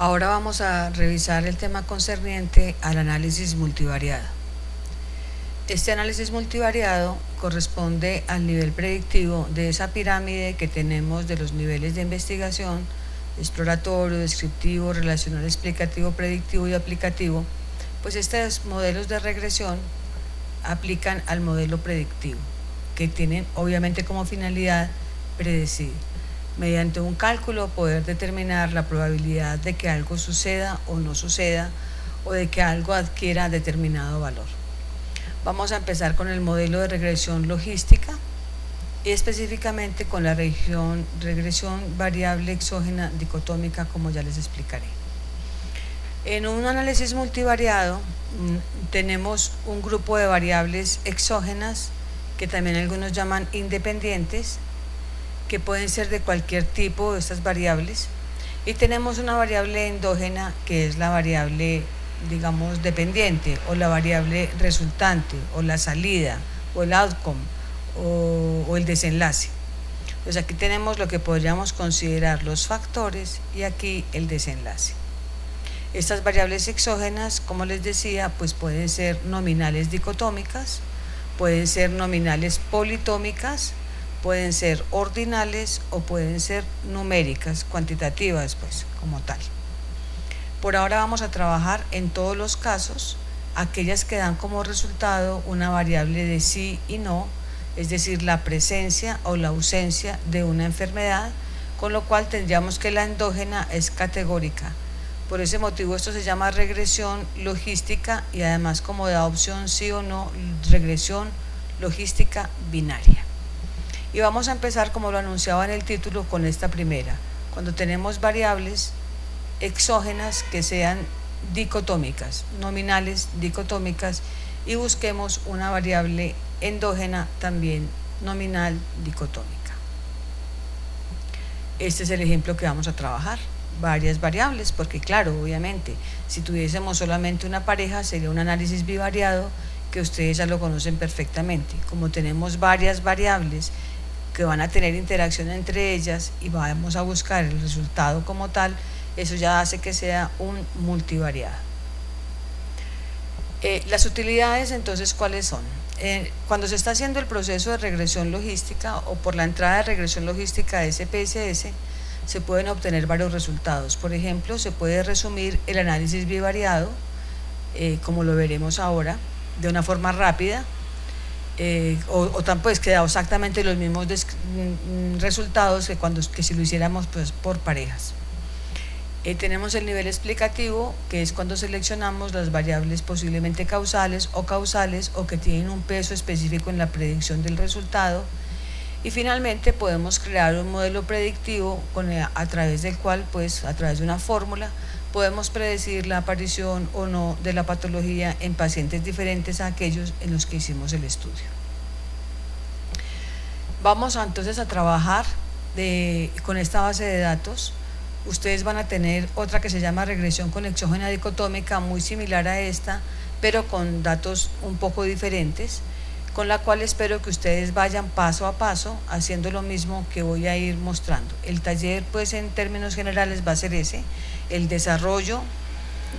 Ahora vamos a revisar el tema concerniente al análisis multivariado. Este análisis multivariado corresponde al nivel predictivo de esa pirámide que tenemos de los niveles de investigación: exploratorio, descriptivo, relacional, explicativo, predictivo y aplicativo. Pues estos modelos de regresión aplican al modelo predictivo, que tienen obviamente como finalidad predecir, mediante un cálculo, poder determinar la probabilidad de que algo suceda o no suceda, o de que algo adquiera determinado valor. Vamos a empezar con el modelo de regresión logística y específicamente con la regresión variable exógena dicotómica, como ya les explicaré. En un análisis multivariado tenemos un grupo de variables exógenas, que también algunos llaman independientes, que pueden ser de cualquier tipo de estas variables, y tenemos una variable endógena, que es la variable, digamos, dependiente, o la variable resultante, o la salida, o el outcome, o el desenlace. Pues aquí tenemos lo que podríamos considerar los factores y aquí el desenlace. Estas variables exógenas, como les decía, pues pueden ser nominales dicotómicas, pueden ser nominales politómicas, pueden ser ordinales o pueden ser numéricas, cuantitativas, pues como tal. Por ahora vamos a trabajar en todos los casos aquellas que dan como resultado una variable de sí y no, es decir, la presencia o la ausencia de una enfermedad, con lo cual tendríamos que la endógena es categórica. Por ese motivo esto se llama regresión logística, y además, como da opción sí o no, regresión logística binaria. Y vamos a empezar, como lo anunciaba en el título, con esta primera, cuando tenemos variables exógenas que sean dicotómicas, nominales dicotómicas, y busquemos una variable endógena también nominal dicotómica. Este es el ejemplo que vamos a trabajar. Varias variables, porque claro, obviamente, si tuviésemos solamente una pareja sería un análisis bivariado, que ustedes ya lo conocen perfectamente. Como tenemos varias variables que van a tener interacción entre ellas y vamos a buscar el resultado como tal, eso ya hace que sea un multivariado. Las utilidades, entonces, ¿cuáles son? Cuando se está haciendo el proceso de regresión logística, o por la entrada de regresión logística de SPSS, se pueden obtener varios resultados. Por ejemplo, se puede resumir el análisis bivariado, como lo veremos ahora, de una forma rápida, o pues quedado exactamente los mismos resultados que si lo hiciéramos pues por parejas. Tenemos el nivel explicativo, que es cuando seleccionamos las variables posiblemente causales o que tienen un peso específico en la predicción del resultado. Y finalmente podemos crear un modelo predictivo a través del cual, pues a través de una fórmula, podemos predecir la aparición o no de la patología en pacientes diferentes a aquellos en los que hicimos el estudio. Vamos entonces a trabajar con esta base de datos. Ustedes van a tener otra que se llama regresión con exógena dicotómica, muy similar a esta, pero con datos un poco diferentes, con la cual espero que ustedes vayan paso a paso haciendo lo mismo que voy a ir mostrando. El taller, pues en términos generales, va a ser ese: el desarrollo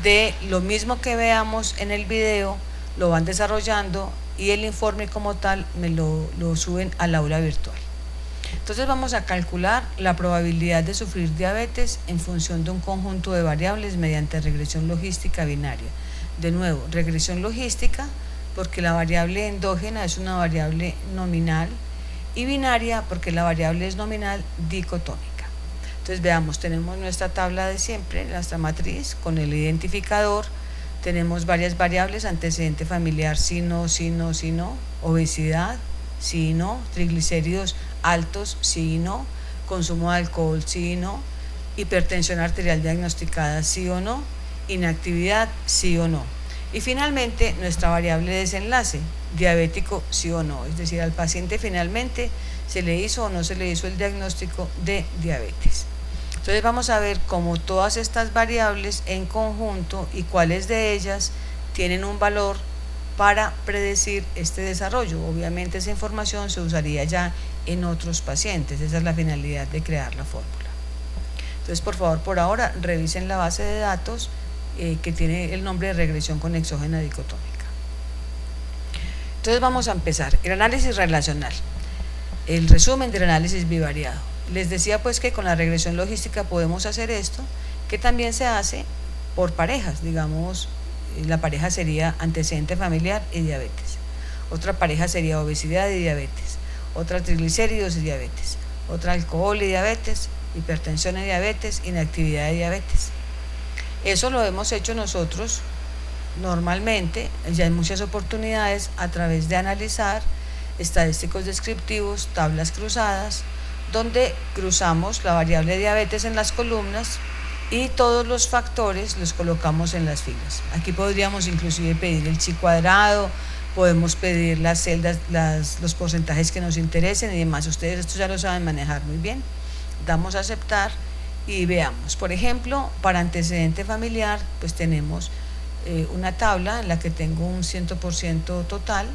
de lo mismo que veamos en el video, lo van desarrollando, y el informe como tal me lo suben al aula virtual. Entonces vamos a calcular la probabilidad de sufrir diabetes en función de un conjunto de variables mediante regresión logística binaria. De nuevo, regresión logística, porque la variable endógena es una variable nominal, y binaria porque la variable es nominal dicotómica. Entonces veamos, tenemos nuestra tabla de siempre, nuestra matriz con el identificador, tenemos varias variables: antecedente familiar, sí, no, sí, no, sí, no; obesidad, sí, no; triglicéridos altos, sí, no; consumo de alcohol, sí, no; hipertensión arterial diagnosticada, sí o no; inactividad, sí o no; y finalmente nuestra variable de desenlace, diabético, sí o no, es decir, al paciente finalmente se le hizo o no se le hizo el diagnóstico de diabetes. Entonces vamos a ver cómo todas estas variables en conjunto y cuáles de ellas tienen un valor para predecir este desarrollo. Obviamente esa información se usaría ya en otros pacientes, esa es la finalidad de crear la fórmula. Entonces, por favor, por ahora, revisen la base de datos que tiene el nombre de regresión con exógena dicotómica. Entonces, vamos a empezar. El análisis relacional. El resumen del análisis bivariado. Les decía pues que con la regresión logística podemos hacer esto, que también se hace por parejas, digamos, la pareja sería antecedente familiar y diabetes. Otra pareja sería obesidad y diabetes. Otra triglicéridos y diabetes. Otra alcohol y diabetes, hipertensión y diabetes, inactividad y diabetes. Eso lo hemos hecho nosotros normalmente, ya en muchas oportunidades, a través de analizar estadísticos descriptivos, tablas cruzadas, donde cruzamos la variable diabetes en las columnas y todos los factores los colocamos en las filas. Aquí podríamos inclusive pedir el chi cuadrado, podemos pedir las celdas, los porcentajes que nos interesen y demás. Ustedes esto ya lo saben manejar muy bien. Damos a aceptar y veamos. Por ejemplo, para antecedente familiar, pues tenemos una tabla en la que tengo un 100% total.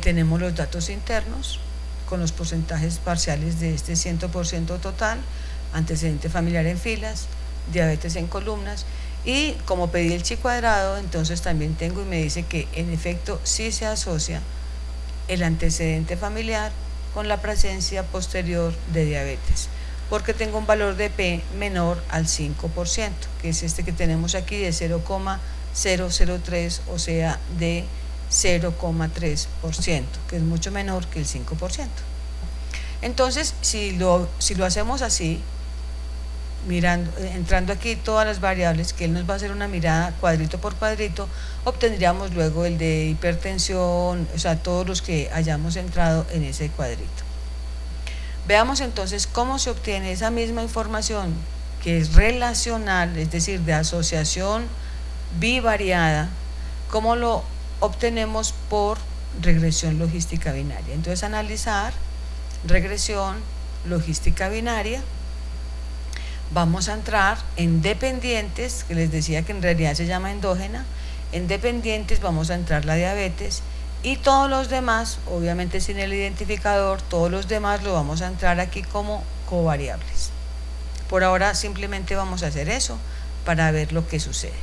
Tenemos los datos internos con los porcentajes parciales de este 100% total, antecedente familiar en filas, diabetes en columnas, y como pedí el chi cuadrado, entonces también tengo y me dice que en efecto sí se asocia el antecedente familiar con la presencia posterior de diabetes, porque tengo un valor de P menor al 5%, que es este que tenemos aquí de 0,003, o sea, de 0,3%, que es mucho menor que el 5%. Entonces, si lo hacemos así, entrando aquí todas las variables, que él nos va a hacer una mirada cuadrito por cuadrito, obtendríamos luego el de hipertensión, o sea, todos los que hayamos entrado en ese cuadrito. Veamos entonces cómo se obtiene esa misma información que es relacional, es decir, de asociación bivariada, cómo lo obtenemos por regresión logística binaria. Entonces, analizar regresión logística binaria, vamos a entrar en dependientes, que les decía que en realidad se llama endógena. En dependientes vamos a entrar la diabetes y todos los demás, obviamente sin el identificador, todos los demás lo vamos a entrar aquí como covariables. Por ahora simplemente vamos a hacer eso para ver lo que sucede.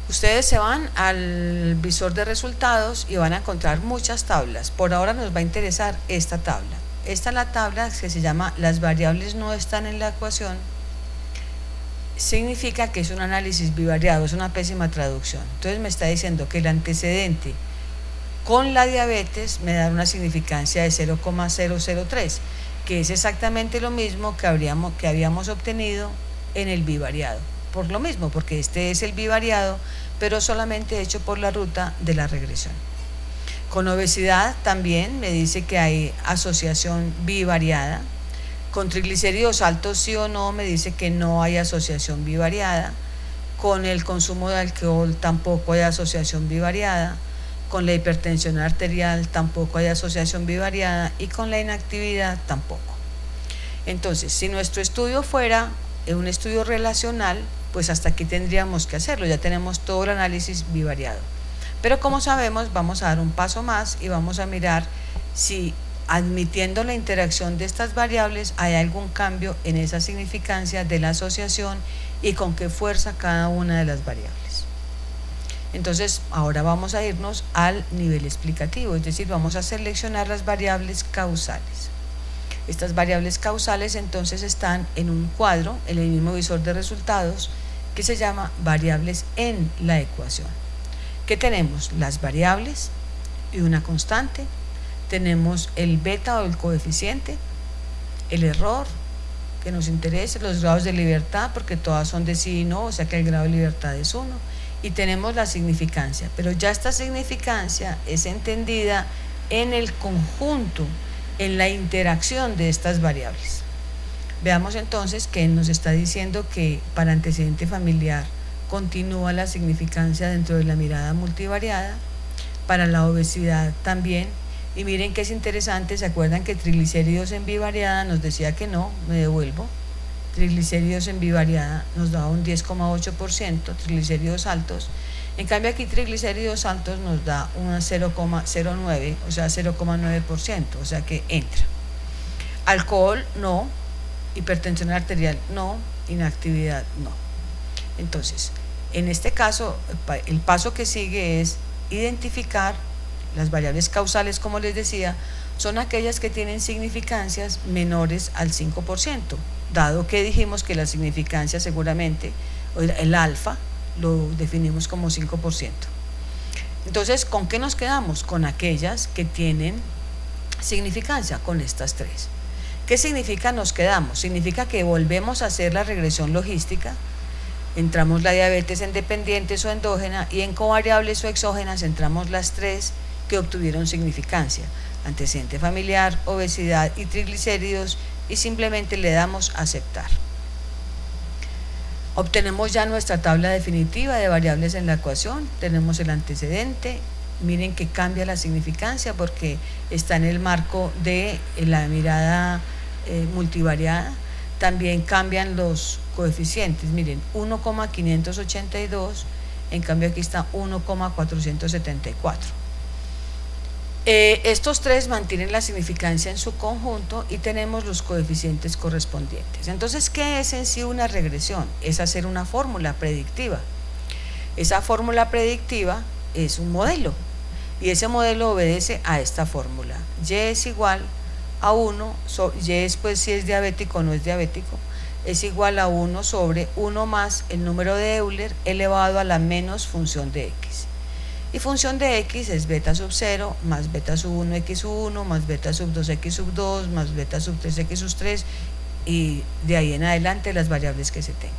Ustedes se van al visor de resultados y van a encontrar muchas tablas. Por ahora nos va a interesar esta tabla. Esta es la tabla que se llama las variables no están en la ecuación. Significa que es un análisis bivariado, es una pésima traducción. Entonces me está diciendo que el antecedente con la diabetes me da una significancia de 0,003, que es exactamente lo mismo que habíamos obtenido en el bivariado. Por lo mismo, porque este es el bivariado, pero solamente hecho por la ruta de la regresión. Con obesidad también me dice que hay asociación bivariada. Con triglicéridos altos sí o no me dice que no hay asociación bivariada. Con el consumo de alcohol tampoco hay asociación bivariada. Con la hipertensión arterial tampoco hay asociación bivariada, y con la inactividad tampoco. Entonces, si nuestro estudio fuera un estudio relacional, pues hasta aquí tendríamos que hacerlo, ya tenemos todo el análisis bivariado. Pero como sabemos, vamos a dar un paso más y vamos a mirar si, admitiendo la interacción de estas variables, hay algún cambio en esa significancia de la asociación y con qué fuerza cada una de las variables. Entonces, ahora vamos a irnos al nivel explicativo, es decir, vamos a seleccionar las variables causales. Estas variables causales entonces están en un cuadro, en el mismo visor de resultados, que se llama variables en la ecuación. ¿Qué tenemos? Las variables y una constante. Tenemos el beta o el coeficiente, el error que nos interesa, los grados de libertad, porque todas son de sí y no, o sea que el grado de libertad es 1. Y tenemos la significancia, pero ya esta significancia es entendida en el conjunto, en la interacción de estas variables. Veamos entonces que nos está diciendo que para antecedente familiar continúa la significancia dentro de la mirada multivariada, para la obesidad también, y miren que es interesante, ¿se acuerdan que triglicéridos en bivariada nos decía que no? Me devuelvo. Triglicéridos en bivariada nos daba un 10,8%, triglicéridos altos. En cambio aquí triglicéridos altos nos da una 0,09, o sea 0,9%, o sea que entra. Alcohol no, hipertensión arterial no, inactividad no. Entonces, en este caso, el paso que sigue es identificar las variables causales, como les decía, son aquellas que tienen significancias menores al 5%, dado que dijimos que la significancia seguramente, el alfa, lo definimos como 5%. Entonces, ¿con qué nos quedamos? Con aquellas que tienen significancia, con estas tres. ¿Qué significa nos quedamos? Significa que volvemos a hacer la regresión logística, entramos la diabetes en dependientes o endógena, y en covariables o exógenas entramos las tres que obtuvieron significancia: antecedente familiar, obesidad y triglicéridos, y simplemente le damos a aceptar. Obtenemos ya nuestra tabla definitiva de variables en la ecuación. Tenemos el antecedente, miren que cambia la significancia porque está en el marco de la mirada multivariada. También cambian los coeficientes, miren, 1,582, en cambio aquí está 1,474. Estos tres mantienen la significancia en su conjunto y tenemos los coeficientes correspondientes. Entonces, ¿qué es en sí una regresión? Es hacer una fórmula predictiva. Esa fórmula predictiva es un modelo, y ese modelo obedece a esta fórmula: Y es igual a 1, Y es, pues, si es diabético o no es diabético, es igual a 1 sobre 1 más el número de Euler elevado a la menos función de x. Y función de x es beta sub 0 más beta sub 1 x sub 1 más beta sub 2 x sub 2 más beta sub 3 x sub 3, y de ahí en adelante las variables que se tengan.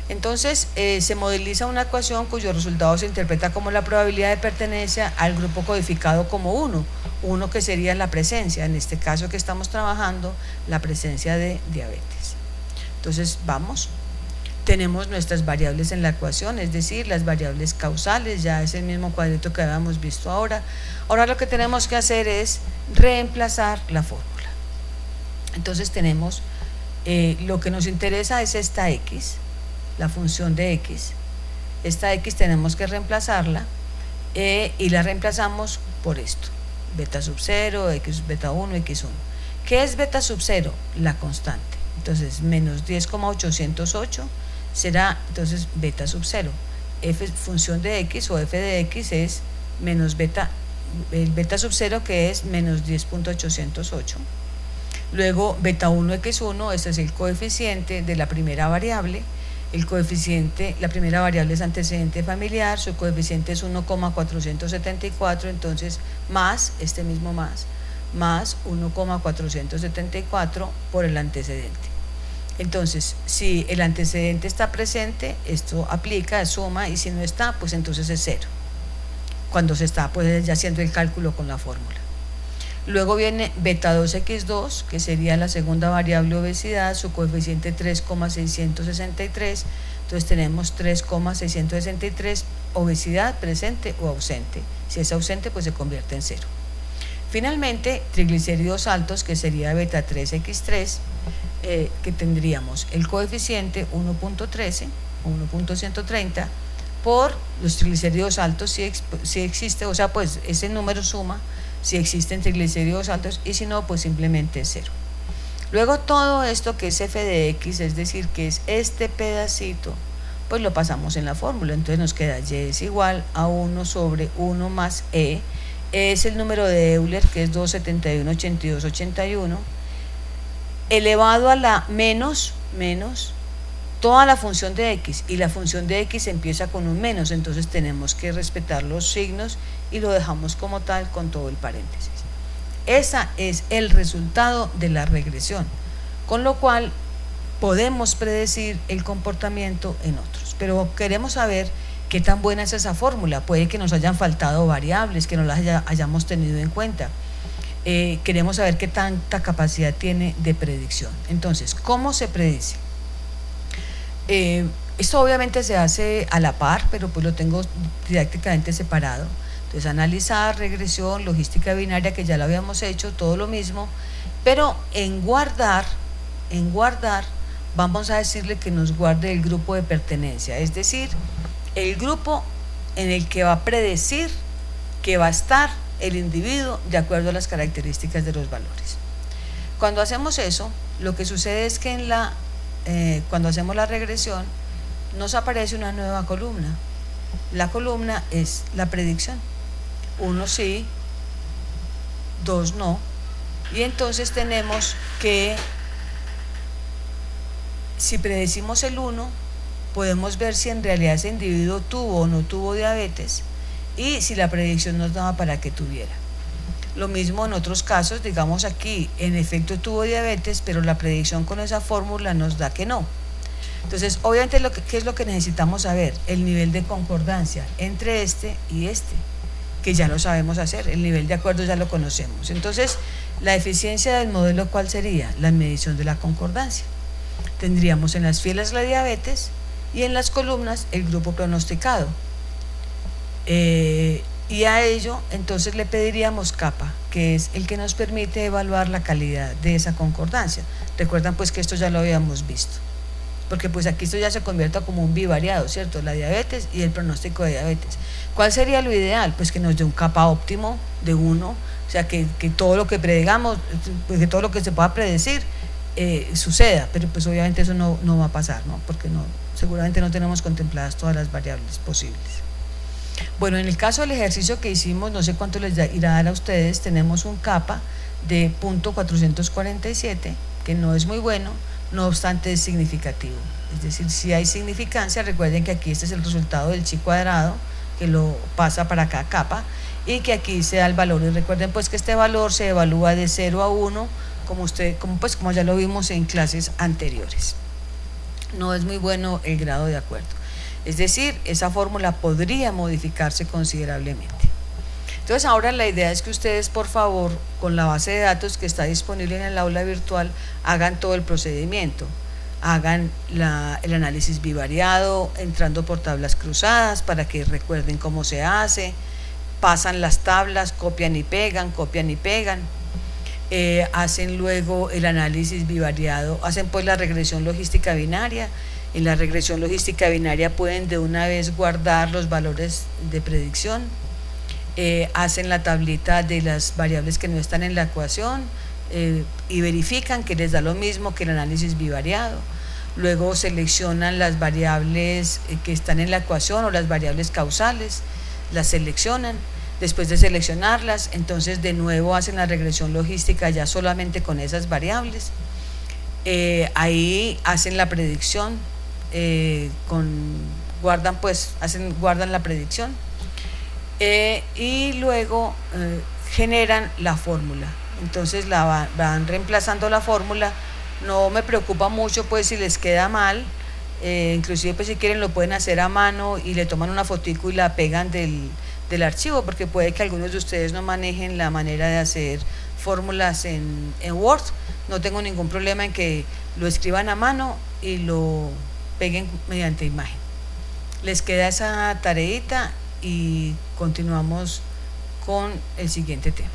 Entonces se modeliza una ecuación cuyo resultado se interpreta como la probabilidad de pertenencia al grupo codificado como 1 que sería la presencia, en este caso que estamos trabajando, la presencia de diabetes. Entonces vamos. Tenemos nuestras variables en la ecuación, es decir, las variables causales, ya es el mismo cuadrito que habíamos visto ahora. Ahora lo que tenemos que hacer es reemplazar la fórmula. Entonces tenemos, lo que nos interesa es esta x, la función de x. Esta x tenemos que reemplazarla, y la reemplazamos por esto: beta sub 0, x beta 1, x1. ¿Qué es beta sub 0? La constante. Entonces menos 10,808 será entonces beta sub 0. F función de x o f de x es menos beta, el beta sub 0, que es menos 10,808. Luego beta 1 x1, este es el coeficiente de la primera variable. El coeficiente, la primera variable es antecedente familiar, su coeficiente es 1,474, entonces más, este mismo más 1,474 por el antecedente. Entonces, si el antecedente está presente, esto aplica, suma, y si no está, pues entonces es 0. Cuando se está, pues, ya haciendo el cálculo con la fórmula. Luego viene beta 2x2, que sería la segunda variable, obesidad, su coeficiente 3,663. Entonces tenemos 3,663, obesidad presente o ausente. Si es ausente, pues se convierte en 0. Finalmente, triglicéridos altos, que sería beta 3x3, que tendríamos el coeficiente 1,13 o 1,130 por los triglicéridos altos si existe, o sea, pues ese número suma si existen triglicéridos altos, y si no, pues simplemente es 0. Luego todo esto que es f de x, es decir, que es este pedacito, pues lo pasamos en la fórmula. Entonces nos queda y es igual a 1 sobre 1 más es el número de Euler, que es 271,82,81, elevado a la menos toda la función de x, y la función de x empieza con un menos, entonces tenemos que respetar los signos y lo dejamos como tal con todo el paréntesis. Ese es el resultado de la regresión, con lo cual podemos predecir el comportamiento en otros. Pero queremos saber qué tan buena es esa fórmula. Puede que nos hayan faltado variables, que no las hayamos tenido en cuenta. Queremos saber qué tanta capacidad tiene de predicción. Entonces, ¿cómo se predice? Esto obviamente se hace a la par, pero pues lo tengo didácticamente separado. Entonces, analizar, regresión, logística binaria, que ya lo habíamos hecho, todo lo mismo, pero en guardar vamos a decirle que nos guarde el grupo de pertenencia, es decir, el grupo en el que va a predecir que va a estar el individuo de acuerdo a las características de los valores. Cuando hacemos eso, lo que sucede es que cuando hacemos la regresión, nos aparece una nueva columna. La columna es la predicción. 1 sí, 2 no. Y entonces tenemos que, si predecimos el 1, podemos ver si en realidad ese individuo tuvo o no tuvo diabetes y si la predicción nos daba para que tuviera. Lo mismo en otros casos, digamos aquí, en efecto tuvo diabetes, pero la predicción con esa fórmula nos da que no. Entonces, obviamente, ¿qué es lo que necesitamos saber? El nivel de concordancia entre este y este, que ya lo sabemos hacer, el nivel de acuerdo ya lo conocemos. Entonces, la eficiencia del modelo, ¿cuál sería? La medición de la concordancia. Tendríamos en las filas la diabetes y en las columnas el grupo pronosticado. Y a ello, entonces le pediríamos kappa, que es el que nos permite evaluar la calidad de esa concordancia. Recuerdan pues que esto ya lo habíamos visto, porque pues aquí esto ya se convierte como un bivariado, ¿cierto? La diabetes y el pronóstico de diabetes. ¿Cuál sería lo ideal? Pues que nos dé un kappa óptimo de 1, o sea, que todo lo que predigamos, pues que todo lo que se pueda predecir suceda, pero pues obviamente eso no va a pasar, ¿no? Porque seguramente no tenemos contempladas todas las variables posibles. Bueno, en el caso del ejercicio que hicimos, no sé cuánto les irá a dar a ustedes, tenemos un kappa de 0.447, que no es muy bueno, no obstante es significativo. Es decir, si hay significancia, recuerden que aquí este es el resultado del chi cuadrado, que lo pasa para acá kappa, y que aquí se da el valor. Y recuerden pues que este valor se evalúa de 0 a 1, como ya lo vimos en clases anteriores. No es muy bueno el grado de acuerdo. Es decir, esa fórmula podría modificarse considerablemente. Entonces ahora la idea es que ustedes, por favor, con la base de datos que está disponible en el aula virtual, hagan todo el procedimiento. Hagan el análisis bivariado, entrando por tablas cruzadas para que recuerden cómo se hace, pasan las tablas, copian y pegan, hacen luego el análisis bivariado, hacen pues la regresión logística binaria. En la regresión logística binaria pueden de una vez guardar los valores de predicción, hacen la tablita de las variables que no están en la ecuación y verifican que les da lo mismo que el análisis bivariado. Luego seleccionan las variables que están en la ecuación o las variables causales, las seleccionan. Después de seleccionarlas, entonces de nuevo hacen la regresión logística ya solamente con esas variables. Ahí hacen la predicción, guardan la predicción y luego generan la fórmula. Entonces van reemplazando la fórmula. No me preocupa mucho pues si les queda mal, inclusive pues si quieren lo pueden hacer a mano y le toman una fotico y la pegan del archivo, porque puede que algunos de ustedes no manejen la manera de hacer fórmulas en Word. No tengo ningún problema en que lo escriban a mano y lo peguen mediante imagen. Les queda esa tareita y continuamos con el siguiente tema.